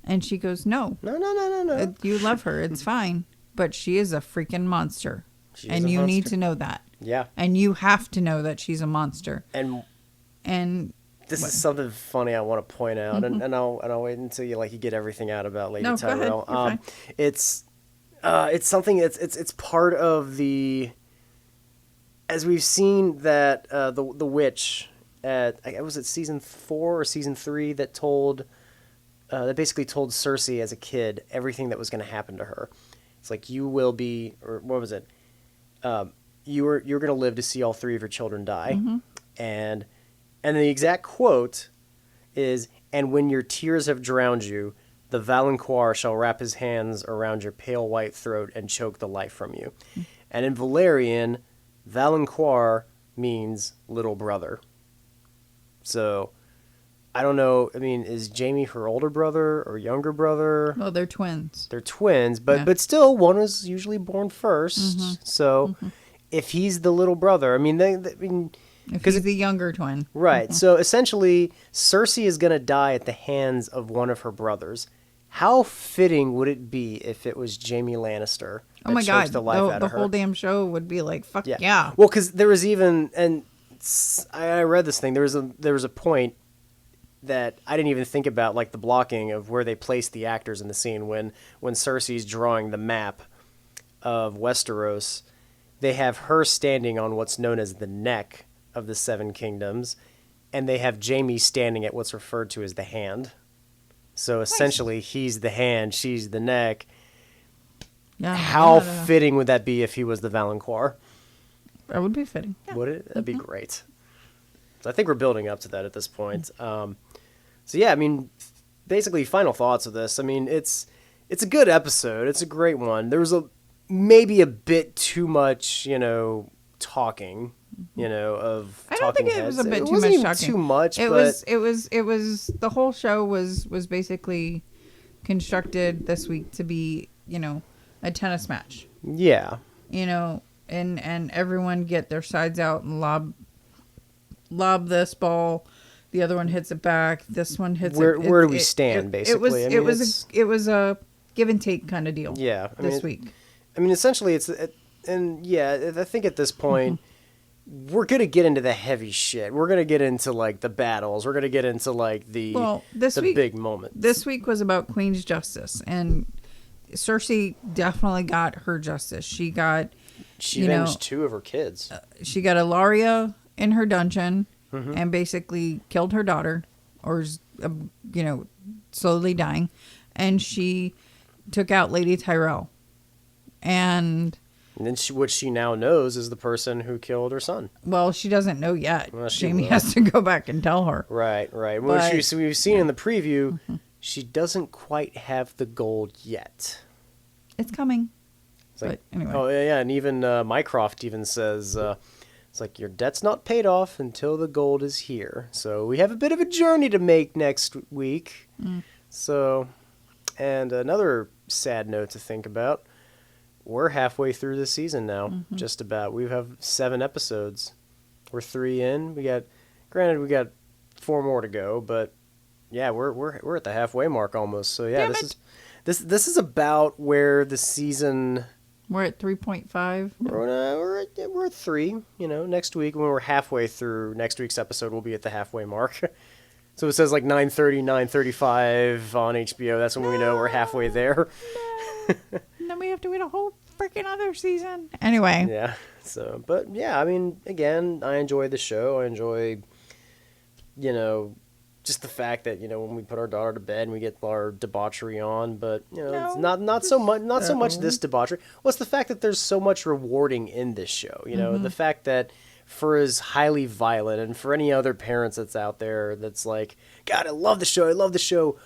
And she goes, No. You love her. It's fine. But she is a freaking monster. And you need to know that. Yeah. And you have to know that she's a monster. And this what? is something funny I want to point out, and I'll wait until you get everything out about Lady Tyrell. Go ahead. It's something. It's part of the, as we've seen that the witch was it season 4 or season 3 that basically told Cersei as a kid everything that was going to happen to her. It's like, you will be, or what was it? You're going to live to see all 3 of your children die. Mm-hmm. And the exact quote is, "And when your tears have drowned you, the Valancourt shall wrap his hands around your pale white throat and choke the life from you." Mm-hmm. And in Valerian, Valancourt means little brother. So I don't know. I mean, is Jamie her older brother or younger brother? Well, they're twins. They're twins, but still, one was usually born first. Mm-hmm. So if he's the little brother, I mean, if he's the younger twin. Right. Mm-hmm. So essentially, Cersei is going to die at the hands of one of her brothers. How fitting would it be if it was Jaime Lannister? Oh my God. The whole damn show would be like, fuck yeah. Well, because there was even, and I read this thing, there was a point that I didn't even think about, like the blocking of where they placed the actors in the scene. When Cersei's drawing the map of Westeros, they have her standing on what's known as the neck of the 7 kingdoms, and they have Jaime standing at what's referred to as the hand. So essentially, he's the hand, she's the neck. Yeah. How fitting would that be if he was the Valancourt? That would be fitting. Yeah. Would it? That'd be great. So I think we're building up to that at this point. So yeah, I mean, basically, final thoughts of this. I mean, it's a good episode. It's a great one. There was maybe a bit too much, talking, of I don't talking think it heads. was a bit it too wasn't much even talking. Too much. It was the whole show was basically constructed this week to be, a tennis match. Yeah. And everyone get their sides out and lob this ball. The other one hits it back. This one hits it. Where do we stand, basically? It was a give and take kind of deal. Yeah. This week. I mean, essentially, I think at this point, we're going to get into the heavy shit. We're going to get into, like, the battles. We're going to get into, like, the big moments. This week was about Queen's Justice, and Cersei definitely got her justice. She avenged 2 of her kids. She got Ilaria in her dungeon and basically killed her daughter, or is, slowly dying. And she took out Lady Tyrell. And then what she now knows is the person who killed her son. Well, she doesn't know yet. Well, Jamie has to go back and tell her. Right. Well, we've seen in the preview, she doesn't quite have the gold yet. It's coming. But anyway. Oh, yeah, and even Mycroft even says, it's like, your debt's not paid off until the gold is here. So we have a bit of a journey to make next week. So, and another sad note to think about, we're halfway through the season now, just about. We have 7 episodes. We're 3 in. We got 4 more to go, but yeah, we're at the halfway mark almost. So yeah, this is about where the season. We're at 3.5. We're at 3. Next week when we're halfway through next week's episode, we'll be at the halfway mark. So it says like 9:30, 9:35 on HBO. That's when we know we're halfway there. And then we have to wait a whole freaking other season. Anyway. Yeah. So, but yeah, I mean, again, I enjoy the show. I enjoy you know, just the fact that, you know, when we put our daughter to bed and we get our debauchery on, but you know, it's not so much this debauchery. Well, it's the fact that there's so much rewarding in this show. You know, the fact that for as highly violent, and for any other parents that's out there that's like, God, I love the show.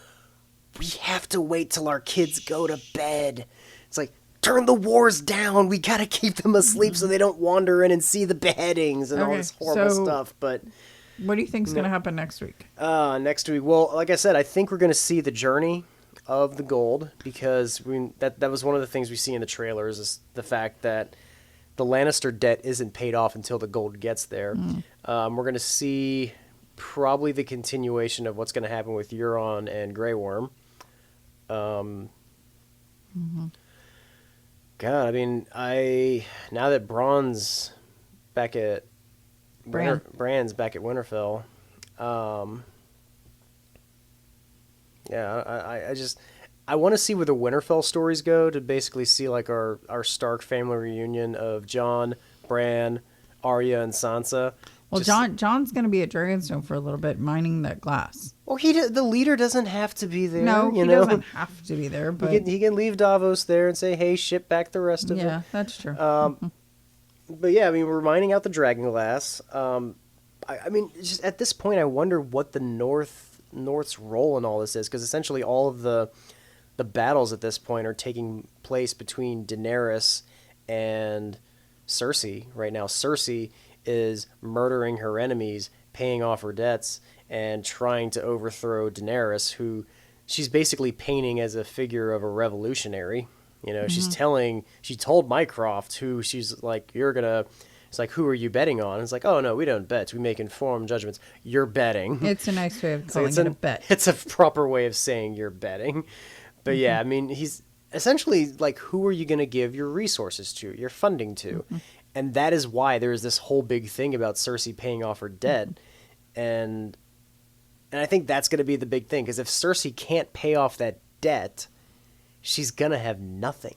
We have to wait till our kids go to bed. It's like, turn the wars down. We gotta keep them asleep so they don't wander in and see the beheadings and all this horrible stuff. But what do you think is going to happen next week? Next week, well, like I said, I think we're going to see the journey of the gold, because that was one of the things we see in the trailers, is the fact that the Lannister debt isn't paid off until the gold gets there. We're going to see probably the continuation of what's going to happen with Euron and Grey Worm. God, I mean, now that Brand's back at Bran's back at Winterfell. I want to see where the Winterfell stories go, to basically see like our Stark family reunion of Jon, Bran, Arya, and Sansa. Well, John's going to be at Dragonstone for a little bit, mining that glass. Well, the leader doesn't have to be there. No, he doesn't have to be there. But he can leave Davos there and say, "Hey, ship back the rest of it." Yeah, that's true. But yeah, I mean, we're mining out the dragon glass. I mean, just at this point, I wonder what the North's role in all this is, because essentially all of the battles at this point are taking place between Daenerys and Cersei right now. Cersei is murdering her enemies, paying off her debts, and trying to overthrow Daenerys, who she's basically painting as a figure of a revolutionary. You know, she told Mycroft, who she's like, it's like, who are you betting on? It's like, oh, no, we don't bet. We make informed judgments. You're betting. It's a nice way of calling it a bet. It's a proper way of saying you're betting. But yeah, I mean, he's essentially like, who are you going to give your resources to, your funding to? And that is why there is this whole big thing about Cersei paying off her debt. And I think that's going to be the big thing, because if Cersei can't pay off that debt, she's going to have nothing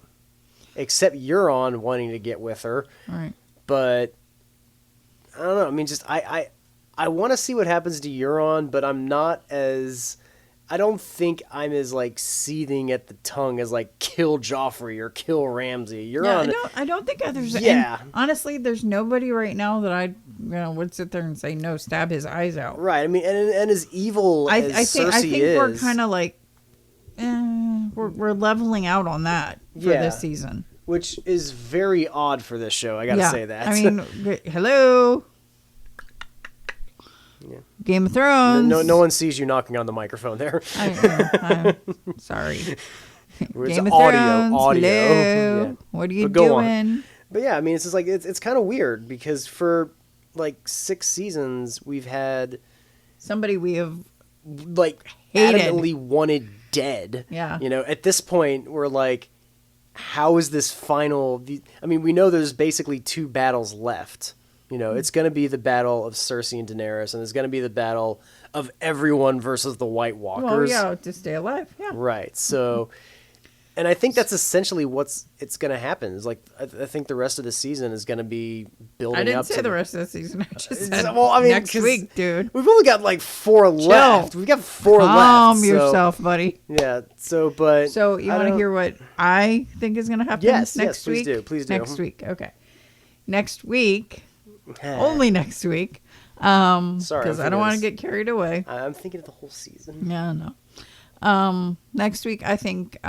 except Euron wanting to get with her. Right. But I don't know. I mean, just I want to see what happens to Euron, but I don't think I'm as like seething at the tongue as like kill Joffrey or kill Ramsay. Euron. Yeah, I don't think there's. Yeah. Honestly, there's nobody right now that would sit there and say no, stab his eyes out. Right. I mean, and as evil as Cersei I think is, we're kind of like, we're leveling out on that for this season. Which is very odd for this show. I gotta say that. I mean, hello. Yeah. Game of Thrones. No one sees you knocking on the microphone there. I'm sorry. Game of Thrones. Audio. Hello. Yeah. What are you doing? But yeah, I mean, it's just like it's kind of weird, because for like 6 seasons we've had somebody we have like hated. adamantly wanted dead. Yeah. You know, at this point we're like, how is this final? I mean, we know there's basically 2 battles left. You know, it's going to be the battle of Cersei and Daenerys, and it's going to be the battle of everyone versus the White Walkers. Well, yeah, to stay alive. Yeah. Right. So, and I think that's essentially it's going to happen. Is like, I think the rest of the season is going to be building up. I didn't say the rest of the season. I just said next week, dude. We've only got like 4 left. We've got 4 left. Calm yourself, buddy. Yeah. So, but so you want to hear what I think is going to happen next week? Please do. Next week. Okay. Next week. Only next week. Sorry, because I don't want to get carried away. I'm thinking of the whole season. Yeah, no. Next week, I think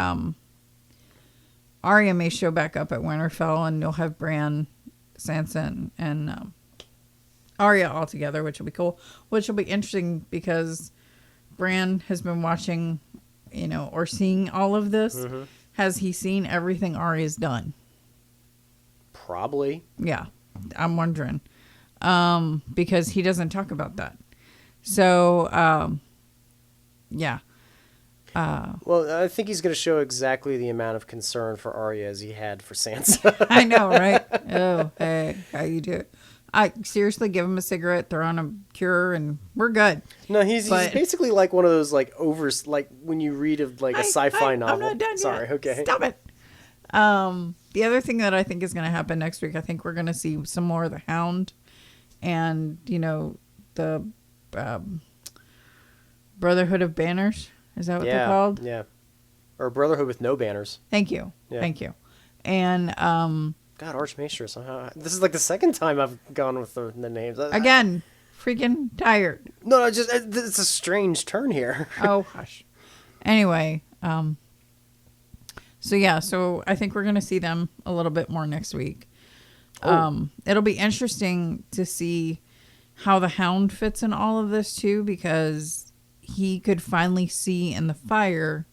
Arya may show back up at Winterfell, and you'll have Bran, Sansa, and Arya all together, which will be cool. Which will be interesting, because Bran has been watching, or seeing all of this. Mm-hmm. Has he seen everything Arya's done? Probably. Yeah, I'm wondering. Because he doesn't talk about that. So, yeah. Well, I think he's going to show exactly the amount of concern for Arya as he had for Sansa. I know, right? Oh, hey, how you do it? I seriously give him a cigarette, throw on a cure, and we're good. No, he's basically like one of those like when you read of like a sci-fi novel. I'm not done Sorry, yet. okay. Stop it. The other thing that I think is going to happen next week, I think we're going to see some more of the Hound, and the Brotherhood of Banners. Is that what they're called? Yeah. Or Brotherhood with no banners. Thank you. Yeah. Thank you. And God, Archmaester somehow. This is like the second time I've gone with the names. again, freaking tired. No, it's a strange turn here. Oh, hush. Anyway, so I think we're going to see them a little bit more next week. It'll be interesting to see how the Hound fits in all of this too, because he could finally see in the fire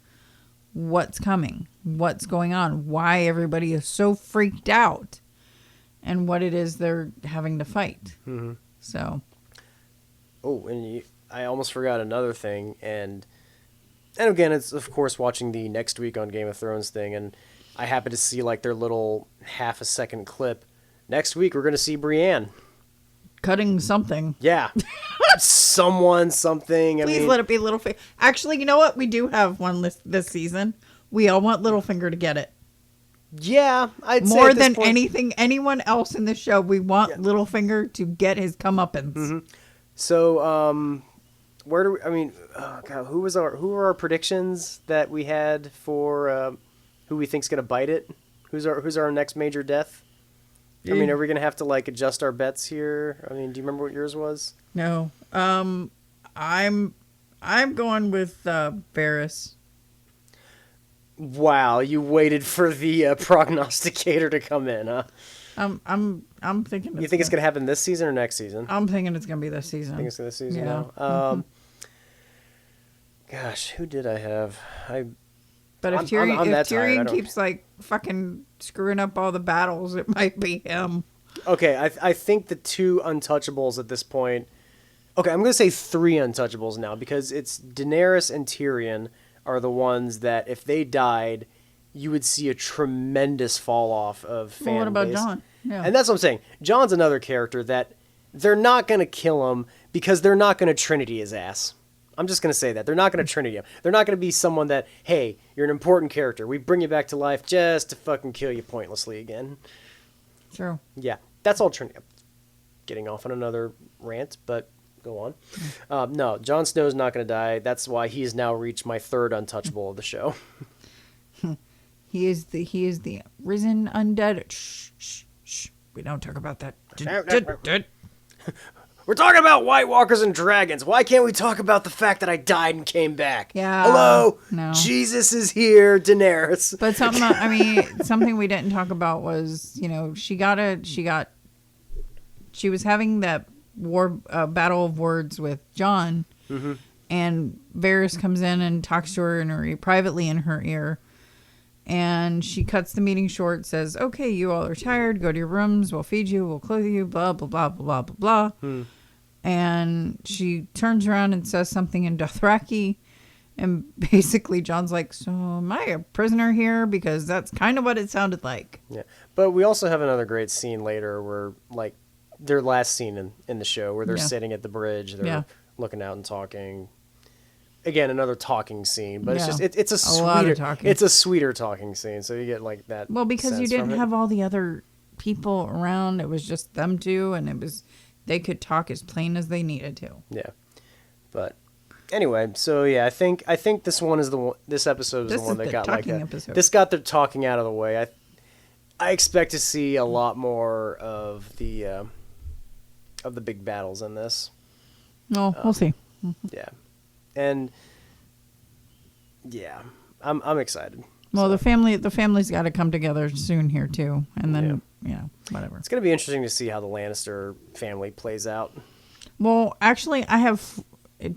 what's coming, what's going on, why everybody is so freaked out, and what it is they're having to fight. Mm-hmm. So. Oh, and I almost forgot another thing, and again, it's of course watching the next week on Game of Thrones thing, and I happen to see like their little half a second clip. Next week, we're going to see Brienne. Cutting something. Yeah. Something. Please let it be Littlefinger. Actually, you know what? We do have one this season. We all want Littlefinger to get it. Yeah, I'd say more at this than point, anything, anyone else in the show. We want Littlefinger to get his comeuppance. Mm-hmm. So, where do we? I mean, oh God, who are our predictions that we had for who we think's gonna bite it? Who's our next major death? I mean, are we gonna have to like adjust our bets here? I mean, do you remember what yours was? No. I'm going with Varys. Wow, you waited for the prognosticator to come in, huh? I'm thinking. You think it's gonna happen this season or next season? I'm thinking it's gonna be this season. I think it's this season Yeah. now. Gosh, who did I have? But if I'm Tyrion, that tired. I don't- keeps like fucking screwing up all the battles, it might be him. Okay, I think the two untouchables at this point. Okay, I'm going to say three untouchables now because it's Daenerys and Tyrion are the ones that if they died, you would see a tremendous fall off of fan Well, what about base. Jon? Yeah. And that's what I'm saying. Jon's another character that they're not going to kill him because they're not going to Trinity his ass. I'm just going to say that. They're not going to Trinity him. They're not going to be someone that, hey, you're an important character. We bring you back to life just to fucking kill you pointlessly again. True. Yeah, that's all Trinity. Getting off on another rant, but go on. No, Jon Snow's not going to die. That's why he has now reached my third untouchable of the show. He is the risen undead. Shh, shh, shh. We don't talk about that. We're talking about White Walkers and dragons. Why can't we talk about the fact that I died and came back? Yeah. Hello? No. Jesus is here, Daenerys. But something we didn't talk about was, she was having that battle of words with Jon, Mm-hmm. and Varys comes in and talks to her privately in her ear, and she cuts the meeting short, says, "Okay, you all are tired. Go to your rooms. We'll feed you. We'll clothe you. Blah blah blah blah blah blah blah." And she turns around and says something in Dothraki. And basically, Jon's like, "So am I a prisoner here?" Because that's kind of what it sounded like. Yeah, but we also have another great scene later where, like, their last scene in the show where they're sitting at the bridge, they're looking out and talking. Again, another talking scene, but it's a sweeter, it's a sweeter talking scene. So you get like that. Well, because you didn't have all the other people around, it was just them two, and they could talk as plain as they needed to. Yeah, but. Anyway, so yeah, I think this one is this episode is the one that got like episode. This got their talking out of the way. I expect to see a lot more of the big battles in this. No, we'll see. Yeah, and yeah, I'm excited. Well, the family's got to come together soon here too, and then whatever. It's gonna be interesting to see how the Lannister family plays out. Well, actually, I have.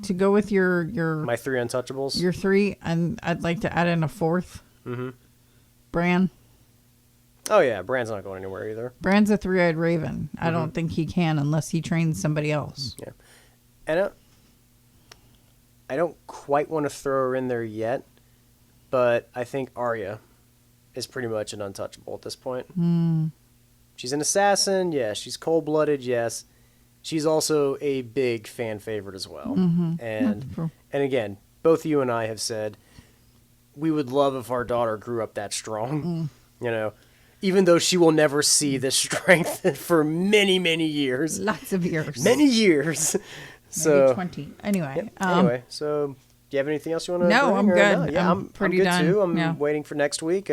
To go with your my three untouchables, your three, and I'd like to add in a fourth. Mm-hmm. Bran. Oh yeah, Bran's not going anywhere either. Bran's a three-eyed raven. Mm-hmm. I don't think he can unless he trains somebody else. Yeah, and I don't quite want to throw her in there yet, but I think Arya is pretty much an untouchable at this point. She's an assassin, yes. She's cold-blooded, yes. She's also a big fan favorite as well. Mm-hmm. And again, both you and I have said we would love if our daughter grew up that strong. Even though she will never see this strength for many, many years. Lots of years. Many years. So 20. Anyway. anyway, so do you have anything else you want to? No, I'm good. No? Yeah, I'm pretty good done. too. I'm Yeah. waiting for next week.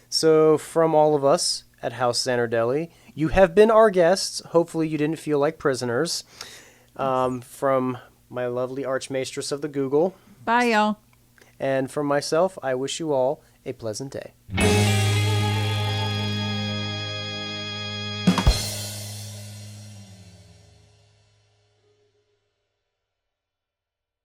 So from all of us at House Zanardelli, you have been our guests. Hopefully, you didn't feel like prisoners. From my lovely Archmaestress of the Google, Bye, y'all. and from myself, I wish you all a pleasant day.